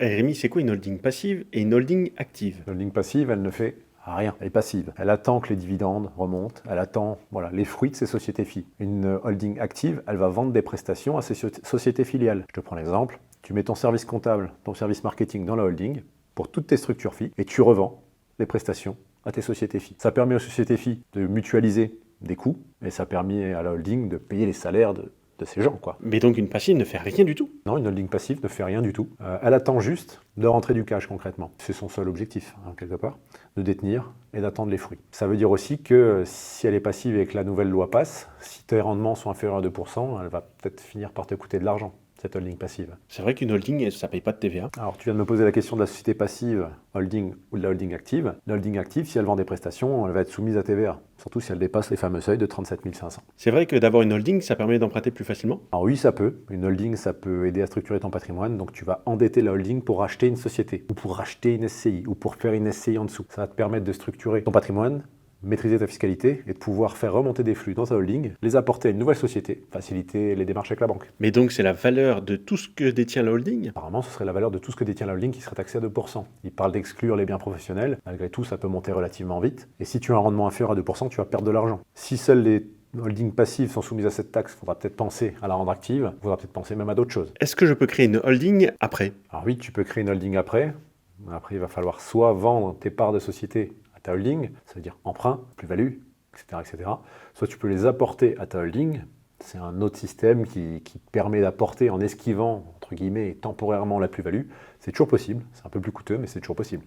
Eh, Rémi, c'est quoi une holding passive et une holding active? La holding passive, elle ne fait rien. Elle est passive. Elle attend que les dividendes remontent. Elle attend les fruits de ses sociétés filles. Une holding active, elle va vendre des prestations à ses sociétés filiales. Je te prends l'exemple. Tu mets ton service comptable, ton service marketing dans la holding pour toutes tes structures filles et tu revends les prestations à tes sociétés filles. Ça permet aux sociétés filles de mutualiser des coûts et ça permet à la holding de payer les salaires de ces gens, quoi. Mais donc une passive ne fait rien du tout. Non, une holding passive ne fait rien du tout. Elle attend juste de rentrer du cash concrètement. C'est son seul objectif, quelque part, de détenir et d'attendre les fruits. Ça veut dire aussi que si elle est passive et que la nouvelle loi passe, si tes rendements sont inférieurs à 2%, elle va peut-être finir par te coûter de l'argent, cette holding passive. C'est vrai qu'une holding, ça paye pas de TVA. Alors, tu viens de me poser la question de la société passive, holding ou de la holding active. La holding active, si elle vend des prestations, elle va être soumise à TVA, surtout si elle dépasse les fameux seuils de 37 500. C'est vrai que d'avoir une holding, ça permet d'emprunter plus facilement. Alors oui, ça peut. Une holding, ça peut aider à structurer ton patrimoine. Donc tu vas endetter la holding pour racheter une société, ou pour racheter une SCI, ou pour faire une SCI en dessous. Ça va te permettre de structurer ton patrimoine, maîtriser ta fiscalité et de pouvoir faire remonter des flux dans ta holding, les apporter à une nouvelle société, faciliter les démarches avec la banque. Mais donc c'est la valeur de tout ce que détient la holding? Apparemment, ce serait la valeur de tout ce que détient la holding qui serait taxée à 2%. Il parle d'exclure les biens professionnels. Malgré tout, ça peut monter relativement vite. Et si tu as un rendement inférieur à 2%, tu vas perdre de l'argent. Si seuls les holdings passives sont soumises à cette taxe, il faudra peut-être penser à la rendre active, il faudra peut-être penser même à d'autres choses. Est-ce que je peux créer une holding après? Alors oui, tu peux créer une holding après. Après, il va falloir soit vendre tes parts de société à ta holding, ça veut dire emprunt, plus-value, etc., etc. Soit tu peux les apporter à ta holding. C'est un autre système qui permet d'apporter en esquivant, entre guillemets, temporairement la plus-value. C'est toujours possible, c'est un peu plus coûteux, mais c'est toujours possible.